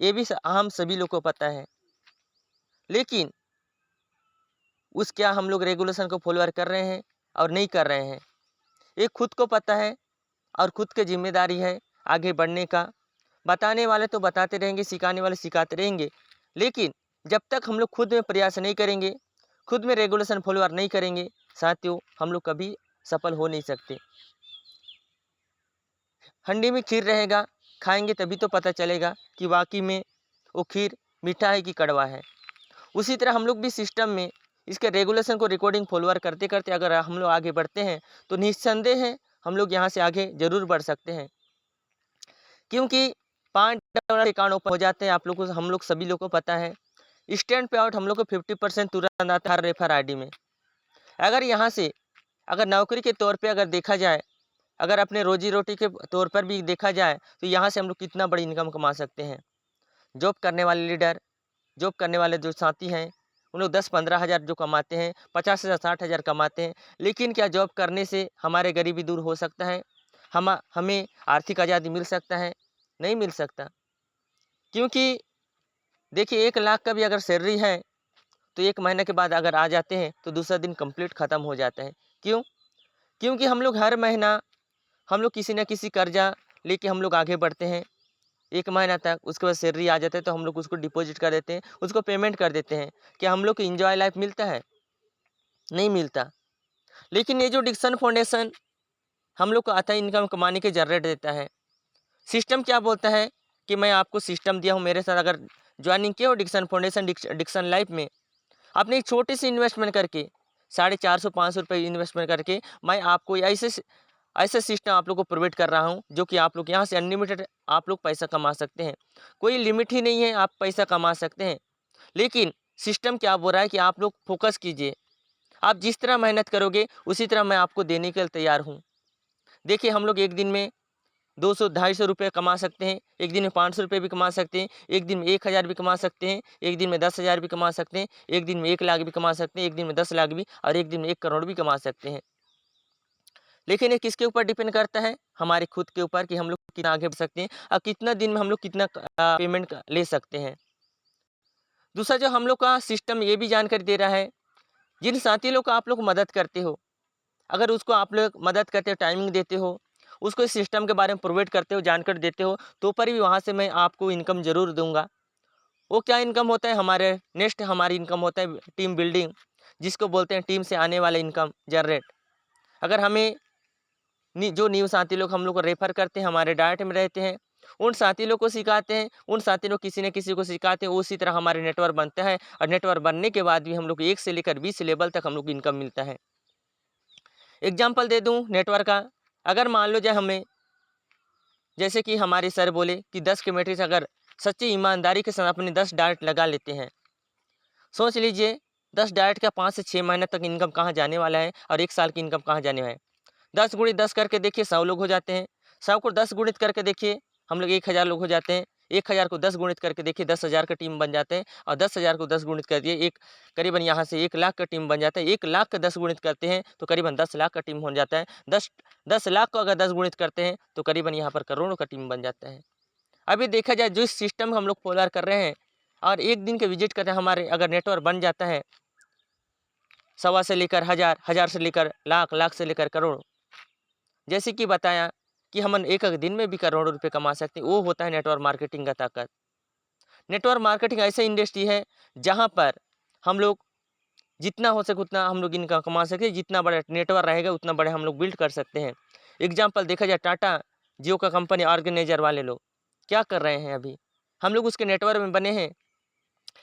ये भी हम सभी लोग को पता है। लेकिन उस क्या हम लोग रेगुलेशन को फॉलोअर कर रहे हैं और नहीं कर रहे हैं, ये खुद को पता है और खुद की जिम्मेदारी है आगे बढ़ने का। बताने वाले तो बताते रहेंगे, सिखाने वाले सिखाते रहेंगे, लेकिन जब तक हम लोग खुद में प्रयास नहीं करेंगे, खुद में रेगुलेशन फॉलोअर नहीं करेंगे, साथियों हम लोग कभी सफल हो नहीं सकते। हंडी में खीर रहेगा, खाएंगे तभी तो पता चलेगा कि वाकई में वो खीर मीठा है कि कड़वा है। उसी तरह हम लोग भी सिस्टम में इसके रेगुलेशन को रिकॉर्डिंग फॉलोअर करते करते अगर हम लोग आगे बढ़ते हैं तो निस्संदेह है हम लोग यहाँ से आगे जरूर बढ़ सकते हैं। क्योंकि $5 अकाउंट ओपन हो जाते हैं, आप लोग को, हम लोग सभी लोग को पता है। स्टैंड पे आउट हम लोग को 50% तुरंत आता है हर रेफर आईडी में। अगर यहाँ से अगर नौकरी के तौर पे अगर देखा जाए, अगर अपने रोजी रोटी के तौर पर भी देखा जाए तो यहाँ से हम लोग कितना बड़ी इनकम कमा सकते हैं। जॉब करने वाले लीडर, जॉब करने वाले जो साथी हैं, उन लोग 10-15 हज़ार जो कमाते हैं, 50,000 60,000 कमाते हैं। लेकिन क्या जॉब करने से हमारे गरीबी दूर हो सकता है? हमें आर्थिक आज़ादी मिल सकता है? नहीं मिल सकता। क्योंकि देखिए 1 लाख का भी अगर सैलरी है तो 1 महीने के बाद अगर आ जाते हैं तो दूसरा दिन कंप्लीट ख़त्म हो जाता है। क्यों? क्योंकि हम लोग हर महीना हम लोग किसी न किसी कर्जा लेके हम लोग आगे बढ़ते हैं। 1 महीना तक, उसके बाद सैलरी आ जाता है तो हम लोग उसको डिपॉजिट कर देते हैं, उसको पेमेंट कर देते हैं। क्या हम लोग को एन्जॉय लाइफ मिलता है? नहीं मिलता। लेकिन ये जो डिक्सन फाउंडेशन हम लोग को अथाह इनकम कमाने के जनरेट देता है। सिस्टम क्या बोलता है कि मैं आपको सिस्टम दिया हूँ, मेरे साथ अगर ज्वाइनिंग किए हो डिक्सन फाउंडेशन डिक्सन लाइफ में, आपने एक छोटी सी इन्वेस्टमेंट करके 450-500 रुपये इन्वेस्टमेंट करके मैं आपको ऐसे सिस्टम आप लोग को प्रोवाइड कर रहा हूँ जो कि आप लोग यहाँ से अनलिमिटेड आप लोग पैसा कमा सकते हैं। कोई लिमिट ही नहीं है, आप पैसा कमा सकते हैं। लेकिन सिस्टम क्या बोल रहा है कि आप लोग फोकस कीजिए, आप जिस तरह मेहनत करोगे उसी तरह मैं आपको देने के लिए तैयार हूँ। देखिए हम लोग एक दिन में 200-250 रुपये कमा सकते हैं, एक दिन में 500 रुपये भी कमा सकते हैं, एक दिन में 1,000 भी कमा सकते हैं, एक दिन में 10,000 भी कमा सकते हैं, एक दिन में 1 लाख भी कमा सकते हैं, एक दिन में 10 लाख भी, और एक दिन में 1 करोड़ भी कमा सकते हैं। लेकिन ये किसके ऊपर डिपेंड करता है? हमारे खुद के ऊपर कि हम लोग कितना आगे बढ़ सकते हैं और कितना दिन में हम लोग कितना पेमेंट ले सकते हैं। दूसरा जो हम लोग का सिस्टम ये भी जानकारी दे रहा है, जिन साथी लोग को आप लोग मदद करते हो, अगर उसको आप लोग मदद करते हो, टाइमिंग देते हो, उसको इस सिस्टम के बारे में प्रोवाइड करते हो, जानकारी देते हो, तो पर भी वहाँ से मैं आपको इनकम ज़रूर दूँगा। वो क्या इनकम होता है? हमारे नेक्स्ट हमारी इनकम होता है टीम बिल्डिंग, जिसको बोलते हैं टीम से आने वाला इनकम जनरेट। अगर हमें जो न्यू साथी लोग हम लोग को रेफ़र करते हैं, हमारे डाइट में रहते हैं, उन साथी लोग को सिखाते हैं, उन साथी लोग किसी न किसी को सिखाते हैं, उसी तरह हमारे नेटवर्क बनता है और नेटवर्क बनने के बाद भी हम लोग को 1 से लेकर 20 लेवल तक हम लोग को इनकम मिलता है। एग्ज़ाम्पल दे दूँ नेटवर्क का, अगर मान लो जाए हमें, जैसे कि हमारे सर बोले कि 10 के मैट्रिक्स अगर सच्ची ईमानदारी के साथ अपने 10 डाइट लगा लेते हैं, सोच लीजिए 10 डाइट का 5 से 6 महीने तक इनकम कहाँ जाने वाला है और 1 साल की इनकम कहाँ जाने वाला है। 10 गुणित 10 करके देखिए 100 लोग हो जाते हैं। 100 को 10 गुणित करके देखिए हम लोग 1000 लोग हो जाते हैं। 1000 को 10 गुणित करके देखिए 10,000 का टीम बन जाते हैं और 10,000 को 10 गुणित कर दिए एक करीबन यहाँ से 1 लाख का टीम बन जाता है। 1 लाख का 10 गुणित करते हैं तो करीबन 10 लाख का टीम हो जाता है। 10 लाख को अगर 10 गुणित करते हैं तो करीबन यहाँ पर करोड़ों का टीम बन जाता है। अभी देखा जाए जिस सिस्टम हम लोग फॉलो कर रहे हैं और एक दिन के विजिट करते हैं, हमारे अगर नेटवर्क बन जाता है 100 से लेकर हज़ार, हज़ार से लेकर लाख, लाख से लेकर करोड़, जैसे कि बताया कि हम एक दिन में भी करोड़ों रुपए कमा सकते हैं, वो होता है नेटवर्क मार्केटिंग का ताकत। नेटवर्क मार्केटिंग ऐसी इंडस्ट्री है जहाँ पर हम लोग जितना हो सके उतना हम लोग इनकम कमा सकते हैं, जितना बड़ा नेटवर्क रहेगा उतना बड़े हम लोग बिल्ड कर सकते हैं। एग्जाम्पल देखा जाए टाटा जियो का कंपनी ऑर्गेनाइजर वाले लोग क्या कर रहे हैं अभी, हम लोग उसके नेटवर्क में बने हैं,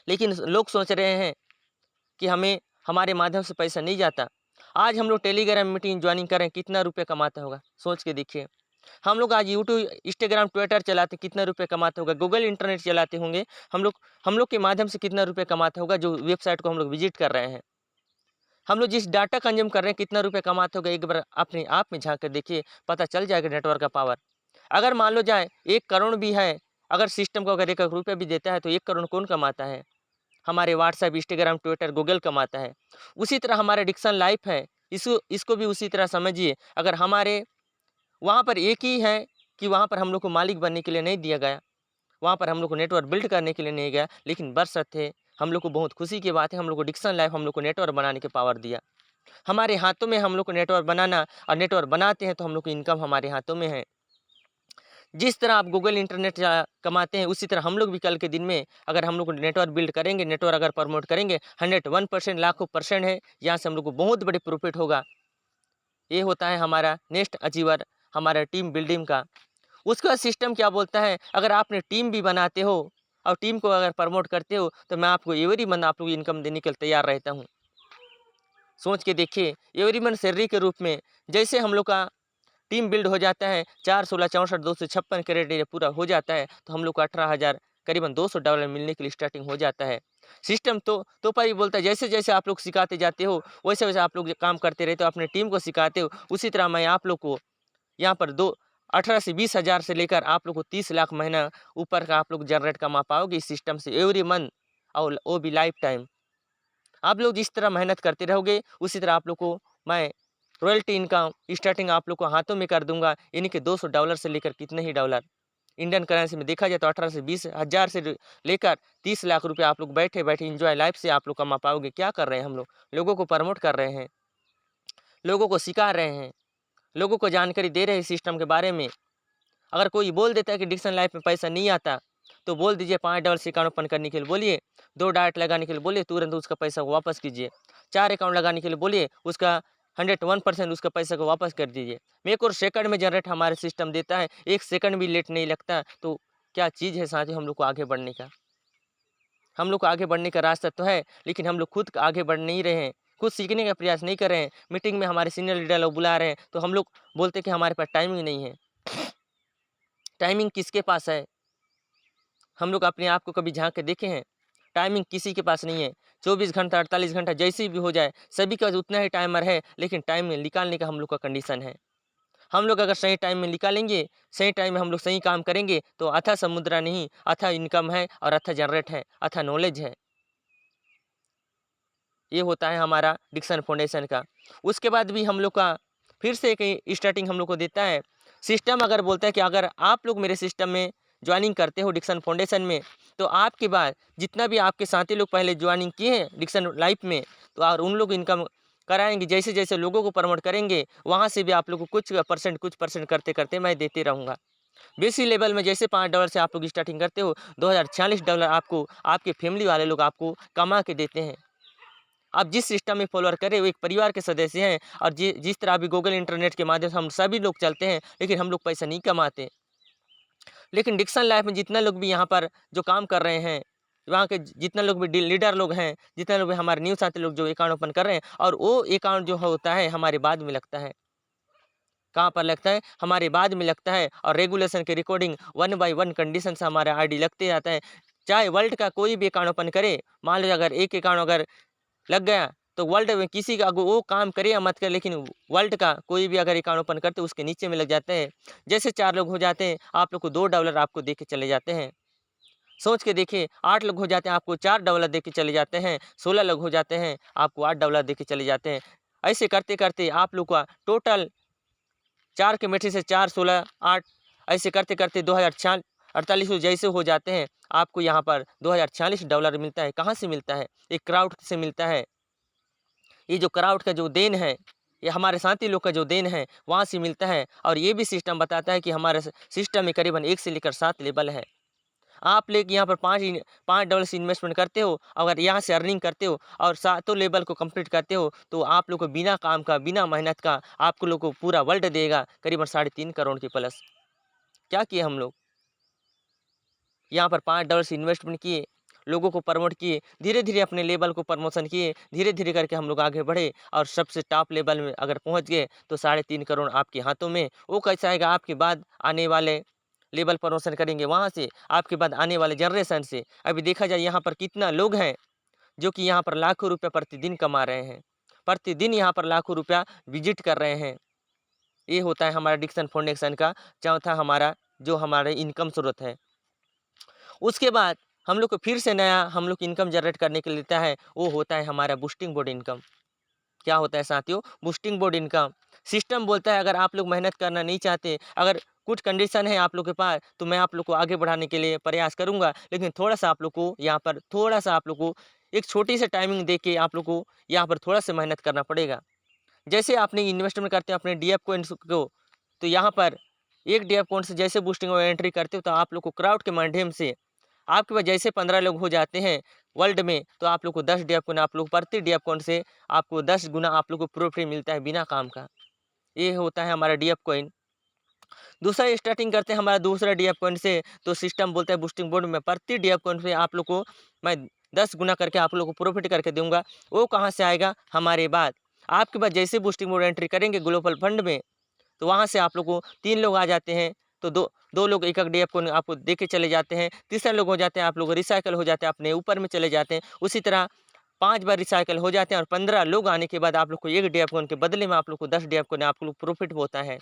लेकिन लोग सोच रहे हैं कि हमें हमारे माध्यम से पैसा नहीं जाता। आज हम लोग टेलीग्राम मीटिंग ज्वाइनिंग करें कितना रुपये कमाता होगा, सोच के देखिए। हम लोग आज यूट्यूब, इंस्टाग्राम, ट्विटर चलाते कितना रुपये कमाते होगा, गूगल इंटरनेट चलाते होंगे, हम लोग के माध्यम से कितना रुपये कमाते होगा, जो वेबसाइट को हम लोग विजिट कर रहे हैं। हम लोग जिस डाटा कंज्यूम कर रहे हैं कितना रुपये कमाते होगा, एक बार अपने आप में झाँक कर देखिए, पता चल जाएगा नेटवर्क का पावर। अगर मान लो जाए 1 करोड़ भी है, अगर सिस्टम को अगर 1 रुपये भी देता है तो 1 करोड़ कौन कमाता है? हमारे व्हाट्सएप, इंस्टाग्राम, ट्विटर, गूगल कमाता है। उसी तरह हमारा डिक्सन लाइफ है, इसको भी उसी तरह समझिए। अगर हमारे वहाँ पर एक ही है कि वहाँ पर हम लोग को मालिक बनने के लिए नहीं दिया गया, वहाँ पर हम लोग को नेटवर्क बिल्ड करने के लिए नहीं गया, लेकिन बशर्ते हम लोग को बहुत खुशी की बात है, हम लोग को डिक्सन लाइफ हम लोग को नेटवर्क बनाने की पावर दिया। हमारे हाथों में हम लोग को नेटवर्क बनाना, और नेटवर्क बनाते हैं तो हम लोग की इनकम हमारे हाथों में है। जिस तरह आप गूगल इंटरनेट कमाते हैं, उसी तरह हम लोग भी कल के दिन में अगर हम लोग नेटवर्क बिल्ड करेंगे, नेटवर्क अगर प्रमोट करेंगे, 101% लाखों परसेंट है, यहाँ से हम लोग को बहुत बड़ी प्रॉफिट होगा। ये होता है हमारा नेक्स्ट अचीवर, हमारा टीम बिल्डिंग का। उसका सिस्टम क्या बोलता है, अगर आपने टीम भी बनाते हो और टीम को अगर प्रमोट करते हो, तो मैं आपको एवरी मंथ आप लोग इनकम देने के लिए तैयार रहता हूँ। सोच के देखिए, एवरी मंथ सैलरी के रूप में जैसे हम लोग का टीम बिल्ड हो जाता है, 4 16 64 256 क्राइटेरिया पूरा हो जाता है, तो हम लोग को 18,000 करीबन $200 मिलने के लिए स्टार्टिंग हो जाता है। सिस्टम तो पर ही बोलता है, जैसे जैसे आप लोग सिखाते जाते हो, वैसे वैसे आप लोग काम करते रहते हो, अपने टीम को सिखाते हो, उसी तरह मैं आप लोग को यहाँ पर दो 18 से 20,000 से लेकर आप लोग को 30 लाख महीना ऊपर का आप लोग जनरेट कमा पाओगे इस सिस्टम से एवरी मंथ, और वो भी लाइफ टाइम। आप लोग जिस तरह मेहनत करते रहोगे, उसी तरह आप लोग को मैं रॉयल्टी इनकम स्टार्टिंग आप लोग को हाथों में कर दूंगा, यानी कि $200 से लेकर कितने ही डॉलर इंडियन करेंसी में देखा जाए तो 18 से 20,000 से लेकर 30 लाख रुपए आप लोग बैठे बैठे इंजॉय लाइफ से आप लोग कमा पाओगे। क्या कर रहे हैं हम लोग? लोगों को प्रमोट कर रहे हैं, लोगों को सिखा रहे हैं, लोगों को जानकारी दे रहे हैं सिस्टम के बारे में। अगर कोई बोल देता है कि डिक्सन लाइफ में पैसा नहीं आता, तो बोल दीजिए $5 से अकाउंट ओपन करने के लिए बोलिए, 2 डाइट लगाने के लिए बोलिए, तुरंत उसका पैसा को वापस कीजिए। 4 अकाउंट लगाने के लिए बोलिए, उसका 101% उसका पैसा को वापस कर दीजिए। एक और सेकंड में जनरेट हमारे सिस्टम देता है, 1 सेकंड भी लेट नहीं लगता। तो क्या चीज़ है साथियों हम लोग को आगे बढ़ने का? हम लोग को आगे बढ़ने का रास्ता तो है, लेकिन हम लोग खुद आगे बढ़ नहीं रहे हैं, खुद सीखने का प्रयास नहीं कर रहे हैं। मीटिंग में हमारे सीनियर लीडर लोग बुला रहे हैं, तो हम लोग बोलते हैं कि हमारे पास टाइमिंग नहीं है। टाइमिंग किसके पास है? हम लोग अपने आप को कभी झांक के देखे हैं? टाइमिंग किसी के पास नहीं है। 24 घंटा 48 घंटा जैसे भी हो जाए, सभी का उतना ही टाइमर है, लेकिन टाइम में निकालने का हम लोग का कंडीशन है। हम लोग अगर सही टाइम में निकालेंगे, सही टाइम में हम लोग सही काम करेंगे, तो अथाह समुद्र नहीं, अथाह इनकम है और अथाह जनरेट है, अथाह नॉलेज है। ये होता है हमारा डिक्सन फाउंडेशन का। उसके बाद भी हम लोग का फिर से एक स्टार्टिंग हम लोग को देता है। सिस्टम अगर बोलता है कि अगर आप लोग मेरे सिस्टम में ज्वाइनिंग करते हो डिक्सन फाउंडेशन में, तो आपके बाद जितना भी आपके साथी लोग पहले ज्वाइनिंग किए हैं डिक्सन लाइफ में, तो और उन लोग इनकम कराएंगे, जैसे जैसे लोगों को प्रमोट करेंगे, वहाँ से भी आप लोग को कुछ परसेंट करते करते मैं देते रहूँगा। बेसिक लेवल में जैसे $5 से आप लोग स्टार्टिंग करते हो, $2046 आपको आपके फैमिली वाले लोग आपको कमा के देते हैं। आप जिस सिस्टम में फॉलोअर करें, वो एक परिवार के सदस्य हैं, और जिस तरह अभी गूगल इंटरनेट के माध्यम से हम सभी लोग चलते हैं, लेकिन हम लोग पैसा नहीं कमाते। लेकिन डिक्सन लाइफ में जितना लोग भी यहाँ पर जो काम कर रहे हैं, वहाँ के जितना लोग भी लीडर लोग हैं, जितना लोग भी हमारे न्यू साथी लोग जो अकाउंट ओपन कर रहे हैं, और वो अकाउंट जो होता है हमारे बाद में लगता है। कहाँ पर लगता है? हमारे बाद में लगता है, और रेगुलेशन की रिकॉर्डिंग 1 बाय 1 कंडीशन से हमारा आईडी लगते जाता है। चाहे वर्ल्ड का कोई भी अकाउंट ओपन करे, मान लीजिए अगर एक अकाउंट अगर लग गया, तो वर्ल्ड में किसी का वो काम करे या मत करे, लेकिन वर्ल्ड का कोई भी अगर अकाउंट ओपन करते उसके नीचे में लग जाते हैं। जैसे 4 लोग हो जाते हैं, आप लोग को $2 आपको दे के चले जाते हैं। सोच के देखिए, 8 लोग हो जाते हैं, आपको $4 दे के चले जाते हैं। 16 लोग हो जाते हैं, आपको $8 दे के चले जाते हैं। ऐसे करते करते आप लोग का टोटल 4 के मेट्री से 4 16 8 ऐसे करते करते 2048 जैसे हो जाते हैं, आपको यहाँ पर $2046 मिलता है। कहाँ से मिलता है? एक क्राउड से मिलता है। ये जो क्राउड का जो देन है, ये हमारे साथी लोग का जो देन है, वहाँ से मिलता है। और ये भी सिस्टम बताता है कि हमारे सिस्टम में करीबन 1 से लेकर 7 लेवल है। आप लेके यहाँ पर $5 से इन्वेस्टमेंट करते हो, अगर यहाँ से अर्निंग करते हो और सातों लेवल को कंप्लीट करते हो, तो आप लोग को बिना काम का, बिना मेहनत का आपको लोग को पूरा वर्ल्ड देगा करीबन 3.5 करोड़ के प्लस। क्या किए हम लोग? यहाँ पर $5 से इन्वेस्टमेंट किए, लोगों को प्रमोट किए, धीरे-धीरे अपने लेवल को प्रमोशन किए, धीरे-धीरे करके हम लोग आगे बढ़े, और सबसे टॉप लेवल में अगर पहुँच गए, तो 3.5 करोड़ आपके हाथों में। वो कैसा आएगा? आपके बाद आने वाले लेवल प्रमोशन करेंगे वहाँ से, आपके बाद आने वाले जनरेशन से। अभी देखा जाए यहाँ पर कितना लोग हैं, जो कि यहाँ पर लाखों रुपये प्रतिदिन कमा रहे हैं। प्रतिदिन यहाँ पर लाखों रुपया विज़िट कर रहे हैं। ये होता है हमारा डिक्सन फाउंडेशन का चौथा हमारा जो हमारे इनकम स्रोत है। उसके बाद हम लोग को फिर से नया हम लोग इनकम जनरेट करने के लिए देता है, वो होता है हमारा बूस्टिंग बोर्ड इनकम। क्या होता है साथियों? Boosting board income. सिस्टम बोलता है अगर आप लोग मेहनत करना नहीं चाहते, अगर कुछ कंडीशन है आप लोग के पास, तो मैं आप लोग को आगे बढ़ाने के लिए प्रयास करूँगा। लेकिन थोड़ा-सा आप लोग को यहाँ पर थोड़ा-सा आप लोग को एक छोटी सी टाइमिंग दे के आप लोग को यहाँ पर थोड़ा-सा मेहनत करना पड़ेगा। जैसे आपने इन्वेस्टमेंट करते हैं अपने डीएफ कोइन्स को, तो यहाँ पर एक डीएफ कोइन से जैसे बूस्टिंग और एंट्री करते हो, तो आप लोग को क्राउड के माध्यम से आपके पास जैसे 15 लोग हो जाते हैं वर्ल्ड में, तो आप लोग को 10 डीएफ कोइन आप लोग प्रति डीएफ कोइन से आपको 10 गुना आप लोग को प्रॉफिट मिलता है बिना काम का। ये होता है हमारा डीएफ कोइन। दूसरा स्टार्टिंग करते हैं हमारा दूसरा डीएफ कोइन से, तो सिस्टम बोलता है बूस्टिंग बोर्ड में प्रति डीएफ कोइन पे आप लोग को मैं 10 गुना करके आप लोग को प्रॉफिट करके दूंगा। वो कहाँ से आएगा? हमारे बाद आपके पास जैसे बूस्टिंग बोर्ड एंट्री करेंगे ग्लोबल फंड में, तो वहाँ से आप लोग को 3 लोग आ जाते हैं, तो दो दो लोग एक एक डीएफ कोइन आपको दे के चले जाते हैं। तीसरा लोग हो जाते हैं आप लोग रिसाइकल हो जाते हैं, अपने ऊपर में चले जाते हैं। उसी तरह 5 बार रिसाइकल हो जाते हैं और 15 लोग आने के बाद आप लोग को 1 डीएफ कोइन के बदले में आप लोग को 10 डीएफ कोइन आप लोग प्रॉफिट होता है।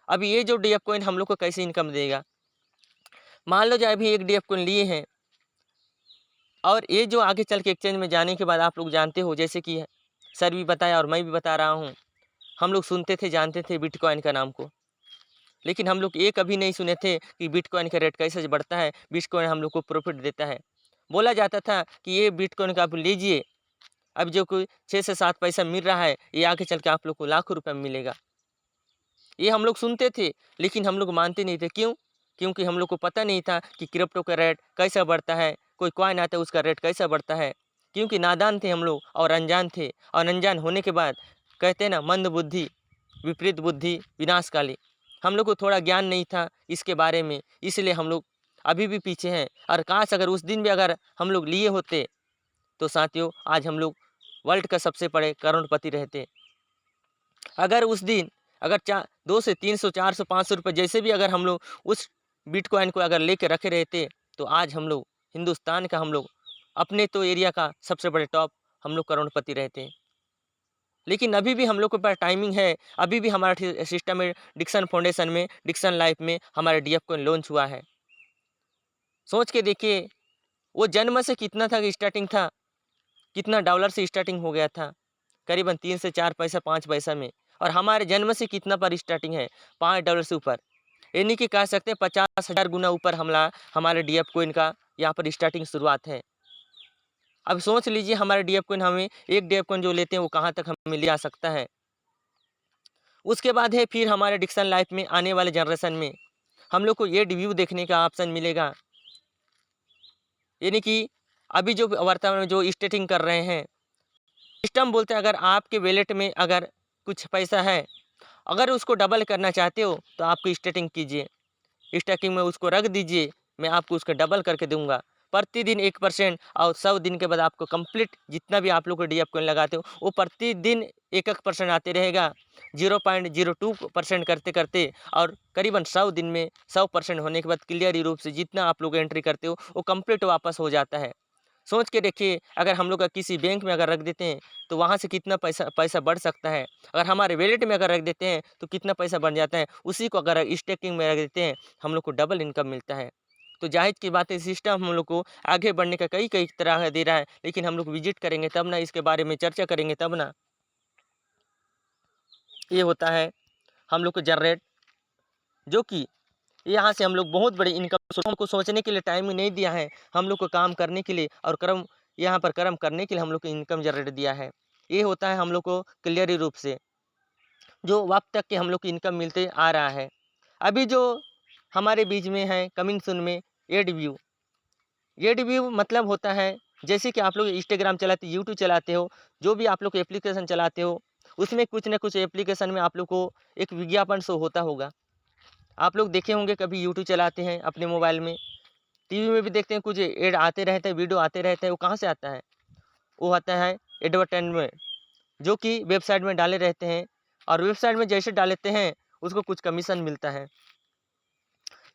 अब ये जो डीएफ कोइन हम लोग को कैसे इनकम देगा? मान लो जो अभी 1 डीएफ कोइन लिए हैं, और ये जो आगे चल के एक्सचेंज में जाने के बाद आप लोग जानते हो, जैसे कि सर भी बताया और मैं भी बता रहा हूँ, हम लोग सुनते थे जानते थे बिटकॉइन का नाम को, लेकिन हम लोग ये कभी नहीं सुने थे कि बिटकॉइन का रेट कैसे बढ़ता है, बिटकॉइन हम लोग को प्रॉफिट देता है। बोला जाता था कि ये बिटकॉइन का आप लीजिए, अब जो कोई 6 से 7 पैसा मिल रहा है, ये आगे चल के आप लोग को लाखों रुपये में मिलेगा। ये हम लोग सुनते थे, लेकिन हम लोग मानते नहीं थे। क्यों? क्योंकि हम लोग को पता नहीं था कि क्रिप्टो का रेट कैसा बढ़ता है, कोई कॉइन आता है उसका रेट कैसा बढ़ता है। क्योंकि नादान थे हम लोग और अनजान थे, और अनजान होने के बाद कहते हैं ना, मंद बुद्धि विपरीत बुद्धि विनाशकाली। हम लोग को थोड़ा ज्ञान नहीं था इसके बारे में, इसलिए हम लोग अभी भी पीछे हैं। और काश अगर उस दिन भी अगर हम लोग लिए होते, तो साथियों आज हम लोग वर्ल्ड का सबसे बड़े करोड़पति रहते। अगर उस दिन अगर 200 300 400 500 रुपये जैसे भी अगर हम लोग उस बिटकॉइन को अगर लेके रखे रहते, तो आज हम लोग हिंदुस्तान का, हम लोग अपने तो एरिया का सबसे बड़े टॉप हम लोग करोड़पति रहते। लेकिन अभी भी हम लोग के पास टाइमिंग है, अभी भी हमारा सिस्टम में डिक्सन फाउंडेशन में, डिक्सन लाइफ में हमारा डीएफ कोइन लॉन्च हुआ है। सोच के देखिए, वो जन्म से कितना था कि स्टार्टिंग था, कितना डॉलर से स्टार्टिंग हो गया था, करीबन 3 से 4 पैसा 5 पैसा में, और हमारे जन्म से कितना पर स्टार्टिंग है, $5 से ऊपर। यानी कि कह सकते हैं 50,000 गुना ऊपर हमला हमारे डीएफ कोइन का यहाँ पर स्टार्टिंग शुरुआत है। अब सोच लीजिए हमारे डीएफ कोइन, हमें एक डीएफ कोइन जो लेते हैं वो कहाँ तक हमें ले आ सकता है। उसके बाद है फिर हमारे डिक्सन लाइफ में आने वाले जनरेशन में हम लोग को ये रिव्यू देखने का ऑप्शन मिलेगा। यानी कि अभी जो वर्तमान में जो स्टेटिंग कर रहे हैं, सिस्टम बोलते हैं अगर आपके वैलेट में अगर कुछ पैसा है, अगर उसको डबल करना चाहते हो तो आपको स्टेटिंग कीजिए, स्टैकिंग में उसको रख दीजिए, मैं आपको उसका डबल करके दूंगा प्रतिदिन 1%। और 100 दिन के बाद आपको कंप्लीट जितना भी आप लोग को डीएफ कोइन लगाते हो वो प्रतिदिन 1% आते रहेगा, 0.02% करते करते, और करीबन 100 दिन में 100% होने के बाद क्लियर रूप से जितना आप लोग एंट्री करते हो वो कंप्लीट वापस हो जाता है। सोच के देखिए, अगर हम लोग का किसी बैंक में अगर रख देते हैं तो वहाँ से कितना पैसा बढ़ सकता है। अगर हमारे वैलेट में अगर रख देते हैं तो कितना पैसा बन जाता है। उसी को अगर स्टेकिंग में रख देते हैं हम लोग को डबल इनकम मिलता है। तो जाहिर की बात है, सिस्टम हम लोग को आगे बढ़ने का कई कई तरह दे रहा है, लेकिन हम लोग विजिट करेंगे तब ना, इसके बारे में चर्चा करेंगे तब ना। ये होता है हम लोग को जनरेट, जो कि यहाँ से हम लोग बहुत बड़ी इनकम को सोचने के लिए टाइम ही नहीं दिया है, हम लोग को काम करने के लिए और कर्म यहाँ पर कर्म करने के लिए हम लोग को इनकम जनरेट दिया है। ये होता है हम लोग को क्लियर रूप से जो वक्त तक के हम लोग को इनकम मिलते आ रहा है। अभी जो हमारे बीच में है कमिंग सून में एड व्यू मतलब होता है, जैसे कि आप लोग इंस्टाग्राम चलाते, यूट्यूब चलाते हो, जो भी आप लोग एप्लीकेशन चलाते हो, उसमें कुछ ना कुछ एप्लीकेशन में आप लोग को एक विज्ञापन शो होता होगा। आप लोग देखे होंगे, कभी यूट्यूब चलाते हैं अपने मोबाइल में, टीवी में भी देखते हैं, कुछ एड आते रहते हैं, वीडियो आते रहते हैं। वो कहाँ से आता है? वो आता है एडवर्टाइजमेंट, जो कि वेबसाइट में डाले रहते हैं, और वेबसाइट में जैसे डालते हैं उसको कुछ कमीशन मिलता है।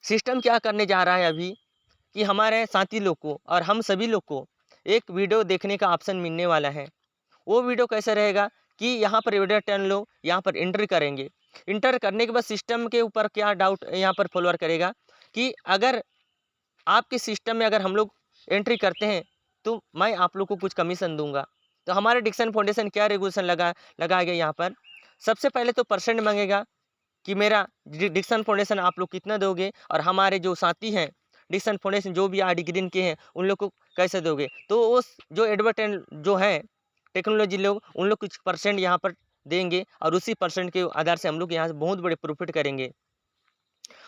सिस्टम क्या करने जा रहा है अभी कि हमारे साथी लोग को और हम सभी लोग को एक वीडियो देखने का ऑप्शन मिलने वाला है। वो वीडियो कैसे रहेगा कि यहाँ पर वीडियो 10 लोग यहाँ पर एंटर करेंगे। इंटर करने के बाद सिस्टम के ऊपर क्या डाउट यहाँ पर फॉलोअर करेगा कि अगर आपके सिस्टम में अगर हम लोग एंट्री करते हैं तो मैं आप लोग को कुछ कमीशन दूंगा। तो हमारे डिक्सन फाउंडेशन क्या रेगुलेशन लगाएगा यहाँ पर, सबसे पहले तो परसेंट मांगेगा कि मेरा डिक्सन फाउंडेशन आप लोग कितना दोगे, और हमारे जो साथी हैं डिक्सन फाउंडेशन जो भी आर डी ग्रीन के हैं उन लोग को कैसे दोगे। तो उस जो एडवर्टाइज जो है टेक्नोलॉजी लोग, उन लोग कुछ परसेंट यहाँ पर देंगे, और उसी परसेंट के आधार से हम लोग यहाँ से बहुत बड़े प्रॉफिट करेंगे।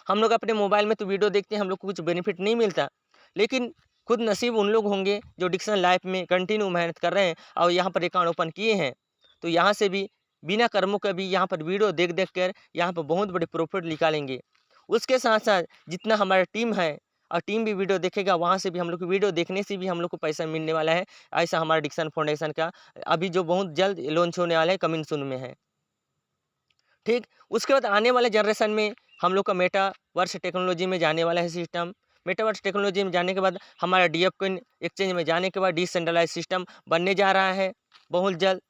हम लोग अपने मोबाइल में तो वीडियो देखते हैं, हम लोग को कुछ बेनिफिट नहीं मिलता, लेकिन खुद नसीब उन लोग होंगे जो डिक्सन लाइफ में कंटिन्यू मेहनत कर रहे हैं और यहाँ पर अकाउंट ओपन किए हैं। तो यहाँ से भी बिना कर्मों का भी यहाँ पर वीडियो देख देख कर यहाँ पर बहुत बड़े प्रॉफिट निकालेंगे। उसके साथ साथ जितना हमारा टीम है और टीम भी वीडियो देखेगा, वहाँ से भी हम लोग को वीडियो देखने से भी हम लोग को पैसा मिलने वाला है। ऐसा हमारा डिक्सन फाउंडेशन का अभी जो बहुत जल्द लॉन्च होने वाला है, कमिंग सून में है। ठीक, उसके बाद आने वाले जनरेशन में हम लोग का मेटावर्स टेक्नोलॉजी में जाने वाला है सिस्टम। मेटावर्स टेक्नोलॉजी में जाने के बाद हमारा डीएफ कॉइन एक्सचेंज में जाने के बाद डिसेंट्रलाइज सिस्टम बनने जा रहा है बहुत जल्द।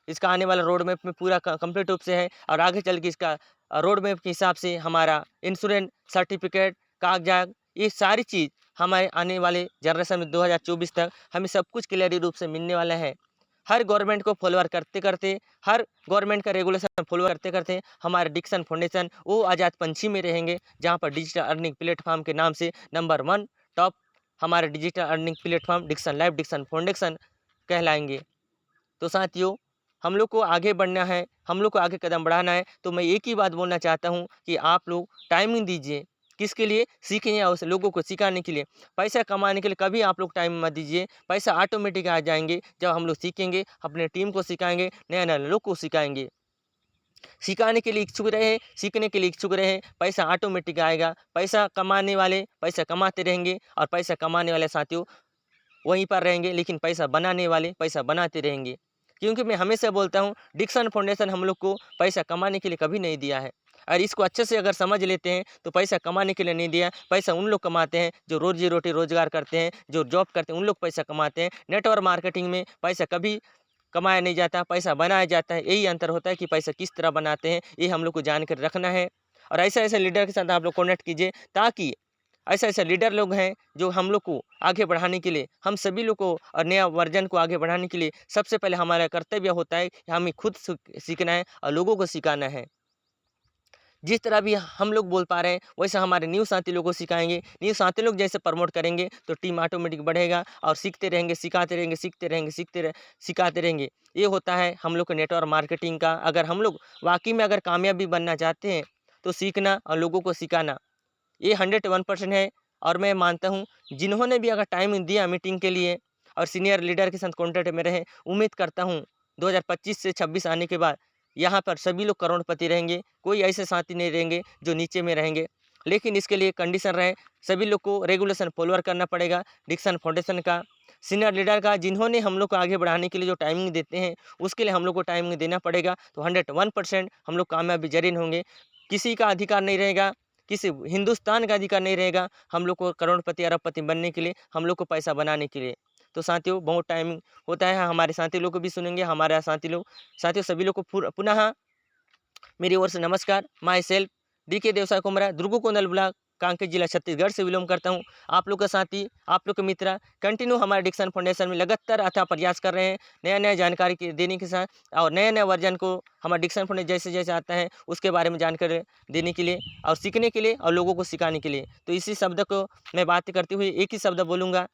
इसका आने वाला रोड मैप में पूरा कंप्लीट रूप से है, और आगे चल के इसका रोड मैप के हिसाब से हमारा इंश्योरेंस सर्टिफिकेट, कागजात, ये सारी चीज़ हमारे आने वाले जनरेशन में 2024 तक हमें सब कुछ क्लियर रूप से मिलने वाला है। हर गवर्नमेंट को फॉलोअर करते करते, हर गवर्नमेंट का रेगुलेशन फॉलो करते करते हमारे डिक्सन फाउंडेशन वो आज़ाद पंछी में रहेंगे, जहाँ पर डिजिटल अर्निंग प्लेटफॉर्म के नाम से नंबर 1 टॉप हमारे digital earning platform Dixon life Dixon foundation कहलाएंगे। तो साथियों, हम लोग को आगे बढ़ना है, हम लोग को आगे कदम बढ़ाना है, तो मैं एक ही बात बोलना चाहता हूँ कि आप लोग टाइमिंग दीजिए। किसके लिए? सीखने और लोगों को सिखाने के लिए। पैसा कमाने के लिए कभी आप लोग टाइम मत दीजिए। पैसा ऑटोमेटिक आ जाएंगे जब हम लोग सीखेंगे, अपने टीम को सिखाएंगे, नए नए लोग को सिखाएंगे। सिखाने के लिए इच्छुक रहे, सीखने के लिए इच्छुक रहे, पैसा ऑटोमेटिक आएगा। पैसा कमाने वाले पैसा कमाते रहेंगे, और पैसा कमाने वाले साथियों वहीं पर रहेंगे, लेकिन पैसा बनाने वाले पैसा बनाते रहेंगे। क्योंकि मैं हमेशा बोलता हूँ, डिक्सन फाउंडेशन हम लोग को पैसा कमाने के लिए कभी नहीं दिया है, और इसको अच्छे से अगर समझ लेते हैं तो पैसा कमाने के लिए नहीं दिया। पैसा उन लोग कमाते हैं जो रोजी रोटी रोजगार करते हैं, जो जॉब करते हैं, उन लोग पैसा कमाते हैं। नेटवर्क मार्केटिंग में पैसा कभी कमाया नहीं जाता, पैसा बनाया जाता है। यही अंतर होता है कि पैसा किस तरह बनाते हैं, ये हम लोग को जानकर रखना है। और ऐसे ऐसे लीडर के साथ आप लोग कॉन्टेक्ट कीजिए, ताकि ऐसे ऐसे लीडर लोग हैं जो हम लोग को आगे बढ़ाने के लिए, हम सभी लोग को और नया वर्जन को आगे बढ़ाने के लिए सबसे पहले हमारा कर्तव्य होता है कि हमें खुद सीखना है और लोगों को सिखाना है। जिस तरह भी हम लोग बोल पा रहे हैं, वैसे हमारे न्यू साथी लोगों को सिखाएंगे। न्यू साथी लोग जैसे प्रमोट करेंगे तो टीम ऑटोमेटिक बढ़ेगा, और सीखते रहेंगे, सिखाते रहेंगे, सीखते रहेंगे, सिखाते रहेंगे। ये होता है हम लोग के नेटवर्क मार्केटिंग का। अगर हम लोग वाकई में अगर कामयाबी बनना चाहते हैं, तो सीखना और लोगों को सिखाना ये 101% है। और मैं मानता हूँ, जिन्होंने भी अगर टाइम दिया मीटिंग के लिए और सीनियर लीडर के साथ कॉन्टैक्ट में रहे, उम्मीद करता हूँ 2025 से 26 आने के बाद यहाँ पर सभी लोग करोड़पति रहेंगे। कोई ऐसे साथी नहीं रहेंगे जो नीचे में रहेंगे। लेकिन इसके लिए कंडीशन रहे, सभी लोग को रेगुलेशन फॉलोअर करना पड़ेगा, डिक्सन फाउंडेशन का, सीनियर लीडर का, जिन्होंने हम लोग को आगे बढ़ाने के लिए जो टाइमिंग देते हैं, उसके लिए हम लोग को टाइमिंग देना पड़ेगा। तो 101% हम लोग कामयाबी जरीन होंगे। किसी का अधिकार नहीं रहेगा, किसी हिंदुस्तान का अधिकार नहीं रहेगा हम लोग को करोड़पति अरबपति बनने के लिए, हम लोग को पैसा बनाने के लिए। तो साथियों, बहुत टाइमिंग होता है, हमारे साथी लोग को भी सुनेंगे, हमारे साथियों सभी लोग को पुनः मेरी ओर से नमस्कार। Myself DK Devsai Kumra, Durgukondal block, Kanker जिला, छत्तीसगढ़ से बिलोंग करता हूँ। आप लोग का साथी, आप लोग के मित्र कंटिन्यू हमारे डिक्सन फाउंडेशन में लगातार अथाह प्रयास कर रहे हैं, नया नया जानकारी देने के साथ, और नए नए वर्जन को हमारा डिक्सन फाउंडेशन जैसे जैसे आता है उसके बारे में जानकारी देने के लिए और सीखने के लिए और लोगों को सिखाने के लिए। तो इसी शब्द को मैं बात करते हुए एक ही शब्द बोलूँगा,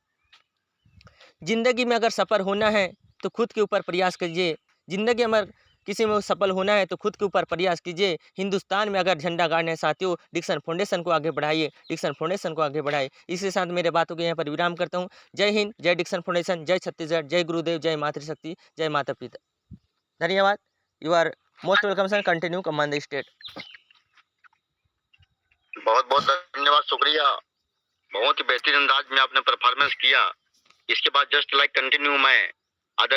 ज़िंदगी में अगर सफल होना है तो खुद के ऊपर प्रयास कीजिए। ज़िंदगी में किसी में सफल होना है तो खुद के ऊपर प्रयास कीजिए। हिंदुस्तान में अगर झंडा गाड़ना है साथियों, डिक्सन फाउंडेशन को आगे बढ़ाइए, डिक्सन फाउंडेशन को आगे बढ़ाइए। इसी के साथ मेरे बातों के यहाँ पर विराम करता हूँ। जय हिंद, जय डिक्सन फाउंडेशन, जय छत्तीसगढ़, जय गुरुदेव, जय मातृशक्ति, जय माता पिता। धन्यवाद। You are most welcome sir, continue command the state. बहुत बहुत धन्यवाद, शुक्रिया। बहुत ही बेहतरीन अंदाज में आपने परफॉर्मेंस किया। इसके बाद जस्ट लाइक कंटिन्यू मैं